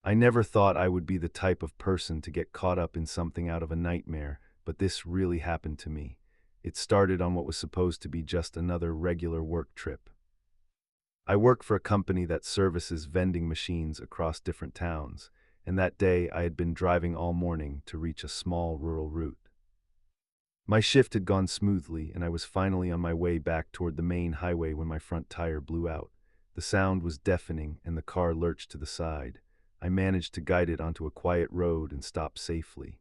I never thought I would be the type of person to get caught up in something out of a nightmare, but this really happened to me. It started on what was supposed to be just another regular work trip. I work for a company that services vending machines across different towns, and that day I had been driving all morning to reach a small rural route. My shift had gone smoothly, and I was finally on my way back toward the main highway when my front tire blew out. The sound was deafening, and the car lurched to the side. I managed to guide it onto a quiet road and stop safely.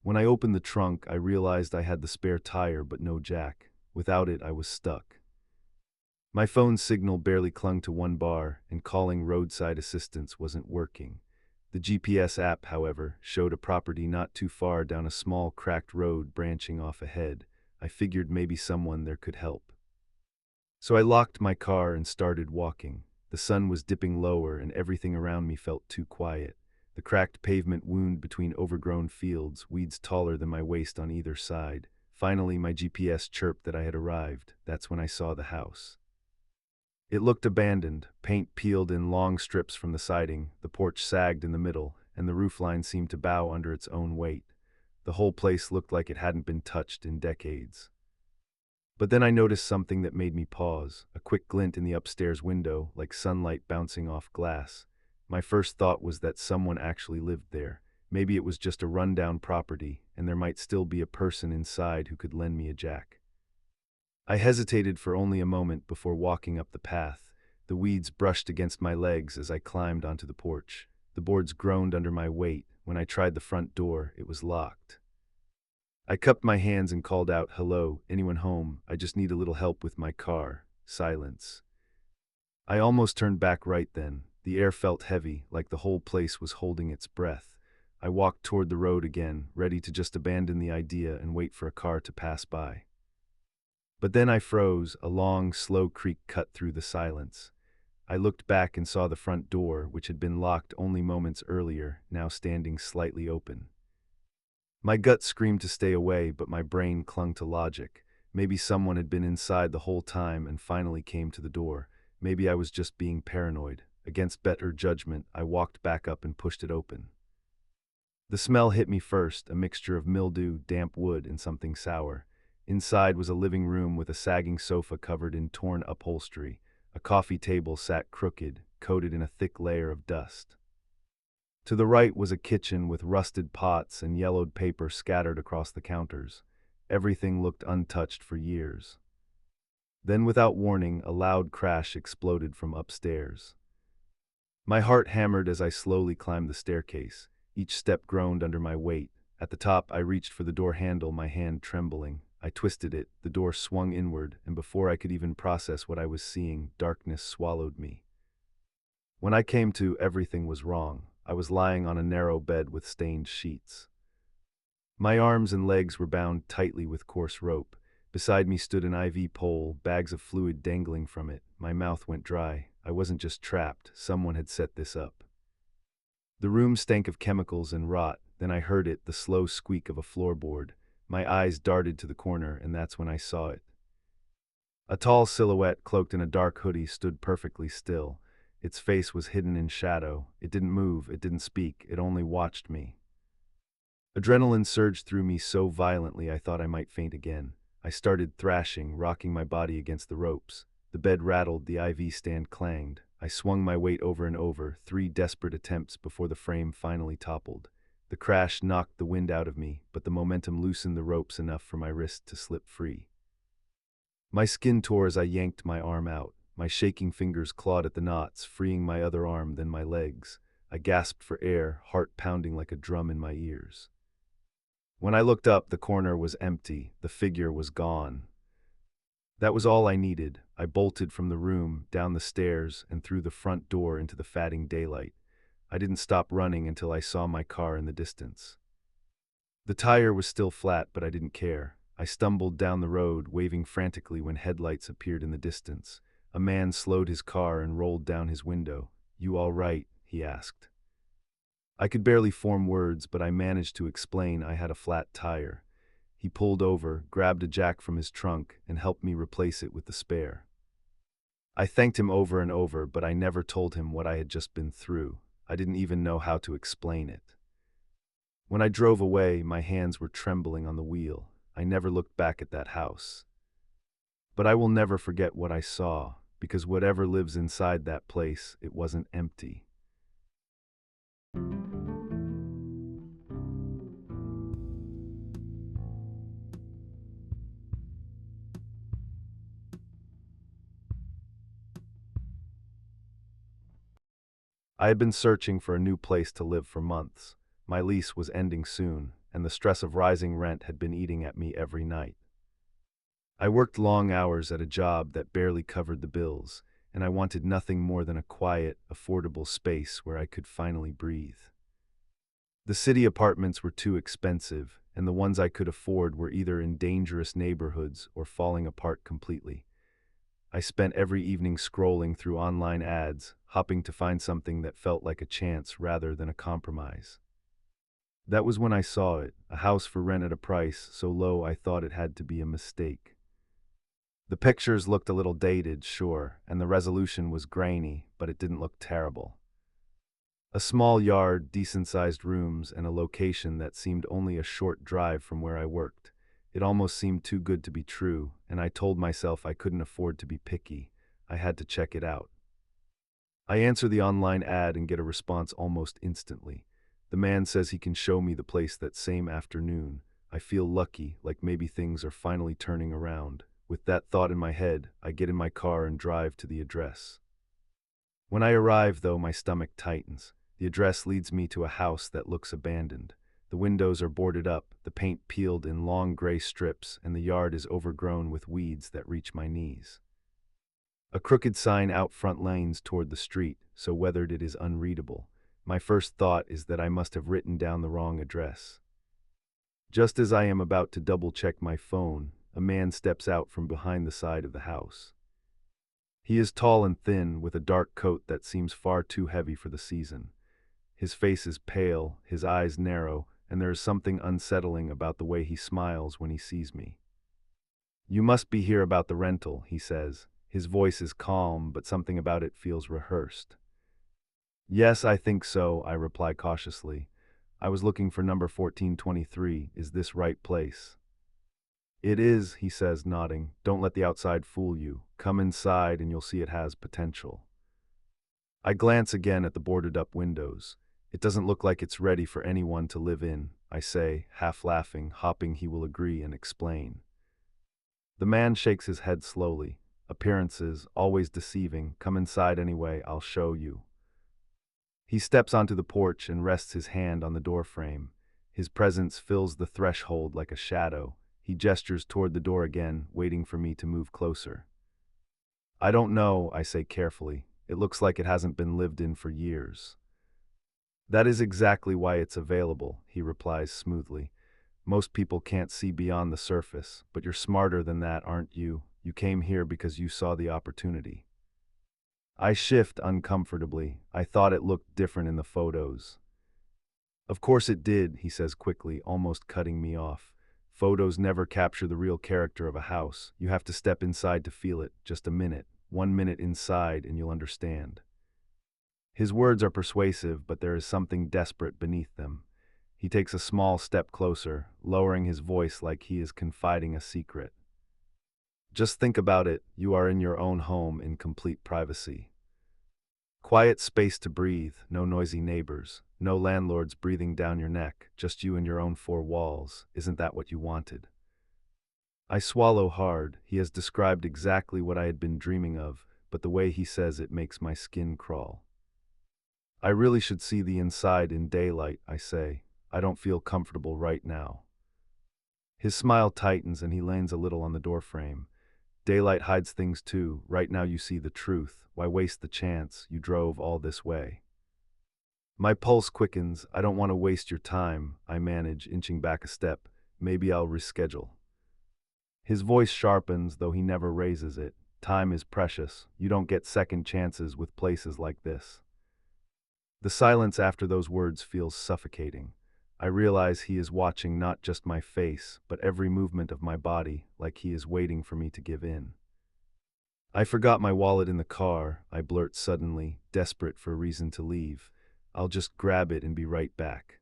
When I opened the trunk, I realized I had the spare tire but no jack. Without it, I was stuck. My phone signal barely clung to one bar, and calling roadside assistance wasn't working. The GPS app, however, showed a property not too far down a small cracked road branching off ahead. I figured maybe someone there could help. So I locked my car and started walking. The sun was dipping lower and everything around me felt too quiet. The cracked pavement wound between overgrown fields, weeds taller than my waist on either side. Finally, my GPS chirped that I had arrived. That's when I saw the house. It looked abandoned, paint peeled in long strips from the siding, the porch sagged in the middle, and the roofline seemed to bow under its own weight. The whole place looked like it hadn't been touched in decades. But then I noticed something that made me pause, a quick glint in the upstairs window, like sunlight bouncing off glass. My first thought was that someone actually lived there. Maybe it was just a rundown property, and there might still be a person inside who could lend me a jack. I hesitated for only a moment before walking up the path. The weeds brushed against my legs as I climbed onto the porch. The boards groaned under my weight. When I tried the front door, it was locked. I cupped my hands and called out, "Hello, anyone home? I just need a little help with my car." Silence. I almost turned back right then. The air felt heavy, like the whole place was holding its breath. I walked toward the road again, ready to just abandon the idea and wait for a car to pass by. But then I froze. A long, slow creak cut through the silence. I looked back and saw the front door, which had been locked only moments earlier, now standing slightly open. My gut screamed to stay away, but my brain clung to logic. Maybe someone had been inside the whole time and finally came to the door. Maybe I was just being paranoid. Against better judgment, I walked back up and pushed it open. The smell hit me first, a mixture of mildew, damp wood, and something sour. Inside was a living room with a sagging sofa covered in torn upholstery. A coffee table sat crooked, coated in a thick layer of dust. To the right was a kitchen with rusted pots and yellowed paper scattered across the counters. Everything looked untouched for years. Then, without warning, a loud crash exploded from upstairs. My heart hammered as I slowly climbed the staircase. Each step groaned under my weight. At the top, I reached for the door handle, my hand trembling. I twisted it, the door swung inward, and before I could even process what I was seeing, darkness swallowed me. When I came to, everything was wrong. I was lying on a narrow bed with stained sheets. My arms and legs were bound tightly with coarse rope. Beside me stood an IV pole, bags of fluid dangling from it. My mouth went dry. I wasn't just trapped, someone had set this up. The room stank of chemicals and rot. Then I heard it, the slow squeak of a floorboard. My eyes darted to the corner, and that's when I saw it. A tall silhouette, cloaked in a dark hoodie, stood perfectly still. Its face was hidden in shadow. It didn't move, it didn't speak, it only watched me. Adrenaline surged through me so violently I thought I might faint again. I started thrashing, rocking my body against the ropes. The bed rattled, the IV stand clanged. I swung my weight over and over, 3 desperate attempts before the frame finally toppled. The crash knocked the wind out of me, but the momentum loosened the ropes enough for my wrist to slip free. My skin tore as I yanked my arm out. My shaking fingers clawed at the knots, freeing my other arm, then my legs. I gasped for air, heart pounding like a drum in my ears. When I looked up, the corner was empty. The figure was gone. That was all I needed. I bolted from the room, down the stairs, and through the front door into the fatting daylight. I didn't stop running until I saw my car in the distance. The tire was still flat, but I didn't care. I stumbled down the road, waving frantically when headlights appeared in the distance. A man slowed his car and rolled down his window. "You all right?" he asked. I could barely form words, but I managed to explain I had a flat tire. He pulled over, grabbed a jack from his trunk, and helped me replace it with the spare. I thanked him over and over, but I never told him what I had just been through. I didn't even know how to explain it. When I drove away, my hands were trembling on the wheel. I never looked back at that house. But I will never forget what I saw, because whatever lives inside that place, it wasn't empty. I had been searching for a new place to live for months. My lease was ending soon, and the stress of rising rent had been eating at me every night. I worked long hours at a job that barely covered the bills, and I wanted nothing more than a quiet, affordable space where I could finally breathe. The city apartments were too expensive, and the ones I could afford were either in dangerous neighborhoods or falling apart completely. I spent every evening scrolling through online ads, hoping to find something that felt like a chance rather than a compromise. That was when I saw it, a house for rent at a price so low I thought it had to be a mistake. The pictures looked a little dated, sure, and the resolution was grainy, but it didn't look terrible. A small yard, decent-sized rooms, and a location that seemed only a short drive from where I worked. It almost seemed too good to be true, and I told myself I couldn't afford to be picky. I had to check it out. I answer the online ad and get a response almost instantly. The man says he can show me the place that same afternoon. I feel lucky, like maybe things are finally turning around. With that thought in my head, I get in my car and drive to the address. When I arrive, though, my stomach tightens. The address leads me to a house that looks abandoned. The windows are boarded up, the paint peeled in long gray strips, and the yard is overgrown with weeds that reach my knees. A crooked sign out front lanes toward the street, so weathered it is unreadable. My first thought is that I must have written down the wrong address. Just as I am about to double-check my phone, a man steps out from behind the side of the house. He is tall and thin, with a dark coat that seems far too heavy for the season. His face is pale, his eyes narrow, and there is something unsettling about the way he smiles when he sees me. "You must be here about the rental," he says. His voice is calm, but something about it feels rehearsed. "Yes, I think so," I reply cautiously. "I was looking for number 1423. Is this right place?" "It is," he says, nodding. "Don't let the outside fool you. Come inside and you'll see it has potential." I glance again at the boarded-up windows. "It doesn't look like it's ready for anyone to live in," I say, half laughing, hoping he will agree and explain. The man shakes his head slowly. "Appearances, always deceiving. Come inside anyway, I'll show you." He steps onto the porch and rests his hand on the doorframe. His presence fills the threshold like a shadow. He gestures toward the door again, waiting for me to move closer. "I don't know," I say carefully. "It looks like it hasn't been lived in for years." "That is exactly why it's available," he replies smoothly. "Most people can't see beyond the surface, but you're smarter than that, aren't you? You came here because you saw the opportunity." I shift uncomfortably. I thought it looked different in the photos. "Of course it did," he says quickly, almost cutting me off. "Photos never capture the real character of a house. You have to step inside to feel it. Just a minute. 1 minute inside and you'll understand." His words are persuasive, but there is something desperate beneath them. He takes a small step closer, lowering his voice like he is confiding a secret. "Just think about it. You are in your own home in complete privacy. Quiet space to breathe, no noisy neighbors, no landlords breathing down your neck, just you and your own four walls. Isn't that what you wanted?" I swallow hard. He has described exactly what I had been dreaming of, but the way he says it makes my skin crawl. "I really should see the inside in daylight," I say. "I don't feel comfortable right now." His smile tightens and he leans a little on the doorframe. "Daylight hides things too. Right now you see the truth. Why waste the chance? You drove all this way." My pulse quickens. "I don't want to waste your time," I manage, inching back a step. "Maybe I'll reschedule." His voice sharpens, though he never raises it. "Time is precious. You don't get second chances with places like this." The silence after those words feels suffocating. I realize he is watching not just my face, but every movement of my body, like he is waiting for me to give in. "I forgot my wallet in the car," I blurt suddenly, desperate for a reason to leave. I'll just grab it and be right back.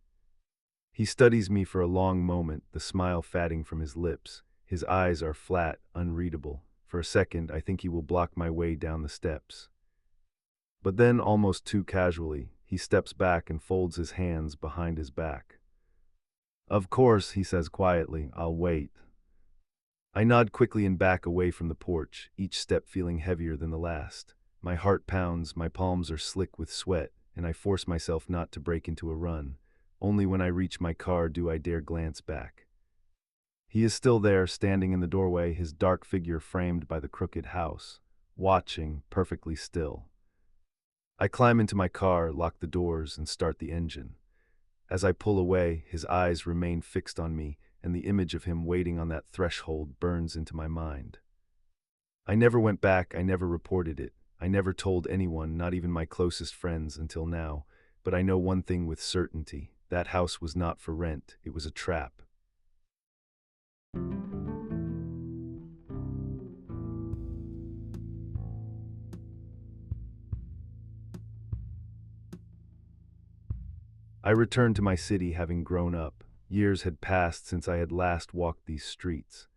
He studies me for a long moment, the smile fading from his lips. His eyes are flat, unreadable. For a second, I think he will block my way down the steps. But then, almost too casually, he steps back and folds his hands behind his back. Of course, he says quietly, I'll wait. I nod quickly and back away from the porch, each step feeling heavier than the last. My heart pounds, my palms are slick with sweat, and I force myself not to break into a run. Only when I reach my car do I dare glance back. He is still there, standing in the doorway, his dark figure framed by the crooked house, watching, perfectly still. I climb into my car, lock the doors, and start the engine. As I pull away, his eyes remain fixed on me, and the image of him waiting on that threshold burns into my mind. I never went back, I never reported it. I never told anyone, not even my closest friends, until now. But I know one thing with certainty. That house was not for rent, it was a trap. I returned to my city having grown up. Years had passed since I had last walked these streets.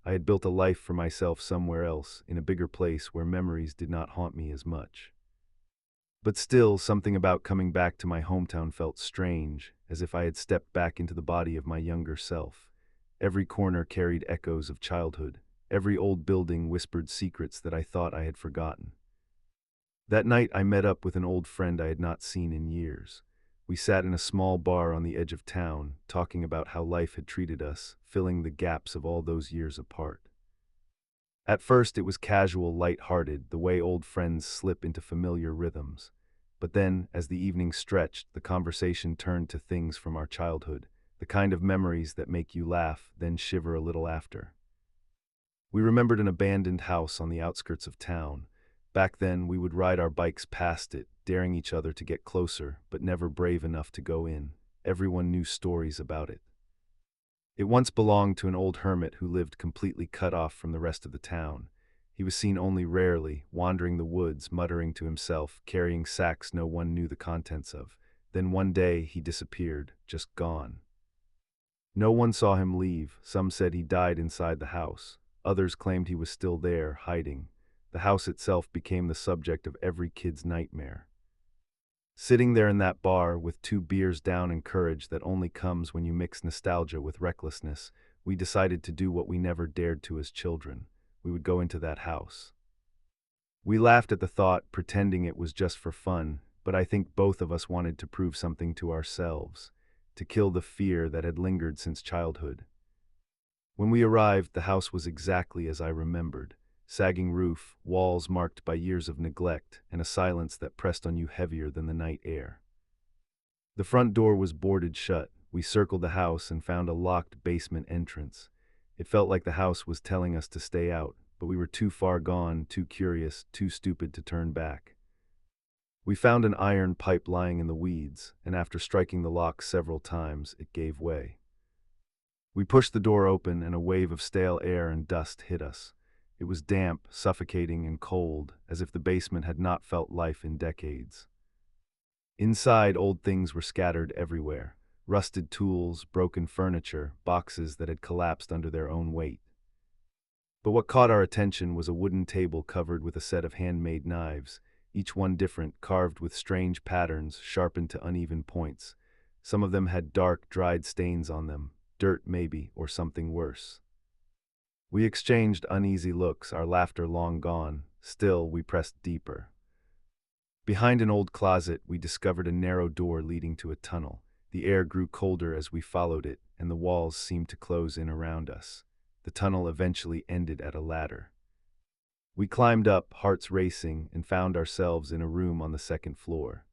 I had built a life for myself somewhere else, in a bigger place where memories did not haunt me as much. But still, something about coming back to my hometown felt strange, as if I had stepped back into the body of my younger self. Every corner carried echoes of childhood. Every old building whispered secrets that I thought I had forgotten. That night I met up with an old friend I had not seen in years. We sat in a small bar on the edge of town, talking about how life had treated us, filling the gaps of all those years apart. At first it was casual, light-hearted, the way old friends slip into familiar rhythms. But then, as the evening stretched, the conversation turned to things from our childhood, the kind of memories that make you laugh, then shiver a little after. We remembered an abandoned house on the outskirts of town. Back then, we would ride our bikes past it, daring each other to get closer, but never brave enough to go in. Everyone knew stories about it. It once belonged to an old hermit who lived completely cut off from the rest of the town. He was seen only rarely, wandering the woods, muttering to himself, carrying sacks no one knew the contents of. Then one day he disappeared, just gone. No one saw him leave. Some said he died inside the house. Others claimed he was still there, hiding. The house itself became the subject of every kid's nightmare. Sitting there in that bar, with 2 beers down and courage that only comes when you mix nostalgia with recklessness, we decided to do what we never dared to as children. We would go into that house. We laughed at the thought, pretending it was just for fun, but I think both of us wanted to prove something to ourselves, to kill the fear that had lingered since childhood. When we arrived, the house was exactly as I remembered. Sagging roof, walls marked by years of neglect, and a silence that pressed on you heavier than the night air. The front door was boarded shut. We circled the house and found a locked basement entrance. It felt like the house was telling us to stay out, but we were too far gone, too curious, too stupid to turn back. We found an iron pipe lying in the weeds, and after striking the lock several times, it gave way. We pushed the door open, and a wave of stale air and dust hit us. It was damp, suffocating, and cold, as if the basement had not felt life in decades. Inside, old things were scattered everywhere. Rusted tools, broken furniture, boxes that had collapsed under their own weight. But what caught our attention was a wooden table covered with a set of handmade knives, each one different, carved with strange patterns, sharpened to uneven points. Some of them had dark, dried stains on them, dirt maybe, or something worse. We exchanged uneasy looks, our laughter long gone. Still, we pressed deeper. Behind an old closet, we discovered a narrow door leading to a tunnel. The air grew colder as we followed it, and the walls seemed to close in around us. The tunnel eventually ended at a ladder. We climbed up, hearts racing, and found ourselves in a room on the second floor.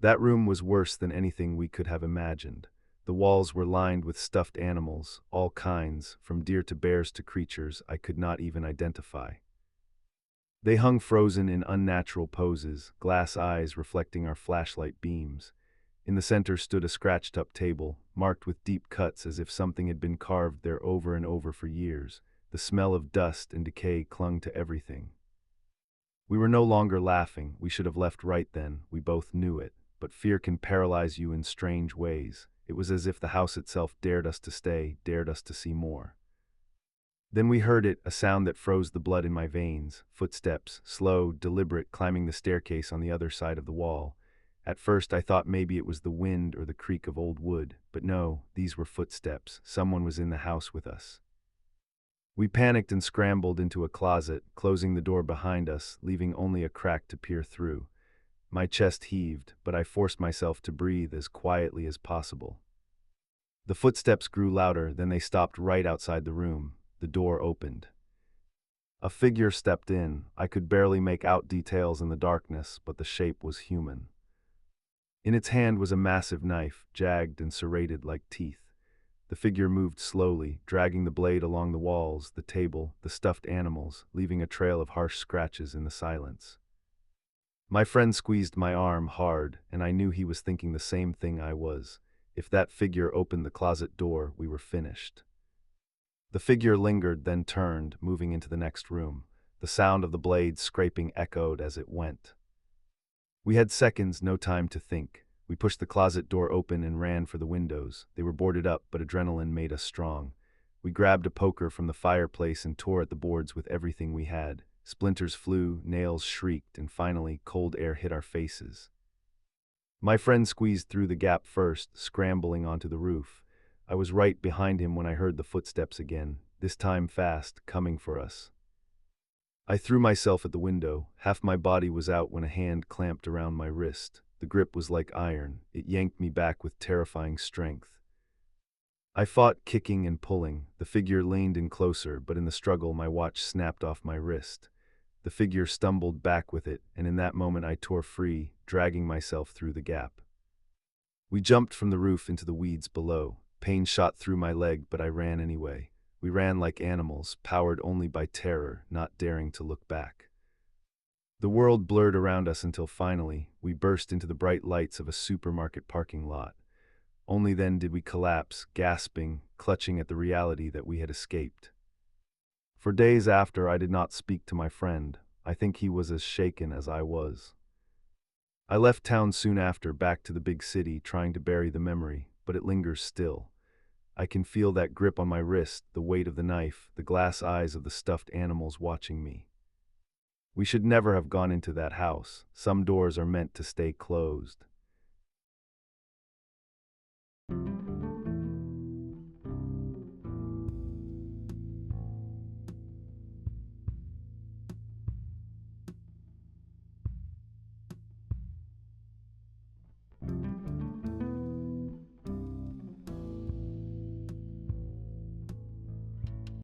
That room was worse than anything we could have imagined. The walls were lined with stuffed animals, all kinds, from deer to bears to creatures I could not even identify. They hung frozen in unnatural poses, glass eyes reflecting our flashlight beams. In the center stood a scratched-up table, marked with deep cuts as if something had been carved there over and over for years. The smell of dust and decay clung to everything. We were no longer laughing. We should have left right then. We both knew it. but fear can paralyze you in strange ways. It was as if the house itself dared us to stay, dared us to see more. Then we heard it, a sound that froze the blood in my veins, footsteps, slow, deliberate, climbing the staircase on the other side of the wall. At first I thought maybe it was the wind or the creak of old wood, but no, these were footsteps. Someone was in the house with us. We panicked and scrambled into a closet, closing the door behind us, leaving only a crack to peer through. My chest heaved, but I forced myself to breathe as quietly as possible. The footsteps grew louder, then they stopped right outside the room. The door opened. A figure stepped in. I could barely make out details in the darkness, but the shape was human. In its hand was a massive knife, jagged and serrated like teeth. The figure moved slowly, dragging the blade along the walls, the table, the stuffed animals, leaving a trail of harsh scratches in the silence. My friend squeezed my arm hard, and I knew he was thinking the same thing I was. If that figure opened the closet door, we were finished. The figure lingered, then turned, moving into the next room. The sound of the blade scraping echoed as it went. We had seconds, no time to think. We pushed the closet door open and ran for the windows. They were boarded up, but adrenaline made us strong. We grabbed a poker from the fireplace and tore at the boards with everything we had. Splinters flew, nails shrieked, and finally, cold air hit our faces. My friend squeezed through the gap first, scrambling onto the roof. I was right behind him when I heard the footsteps again, this time fast, coming for us. I threw myself at the window. Half my body was out when a hand clamped around my wrist. The grip was like iron. It yanked me back with terrifying strength. I fought, kicking and pulling. The figure leaned in closer, but in the struggle my watch snapped off my wrist. The figure stumbled back with it, and in that moment I tore free, dragging myself through the gap. We jumped from the roof into the weeds below. Pain shot through my leg, but I ran anyway. We ran like animals, powered only by terror, not daring to look back. The world blurred around us until finally, we burst into the bright lights of a supermarket parking lot. Only then did we collapse, gasping, clutching at the reality that we had escaped. For days after, I did not speak to my friend. I think he was as shaken as I was. I left town soon after, back to the big city, trying to bury the memory, but it lingers still. I can feel that grip on my wrist, the weight of the knife, the glass eyes of the stuffed animals watching me. We should never have gone into that house. Some doors are meant to stay closed.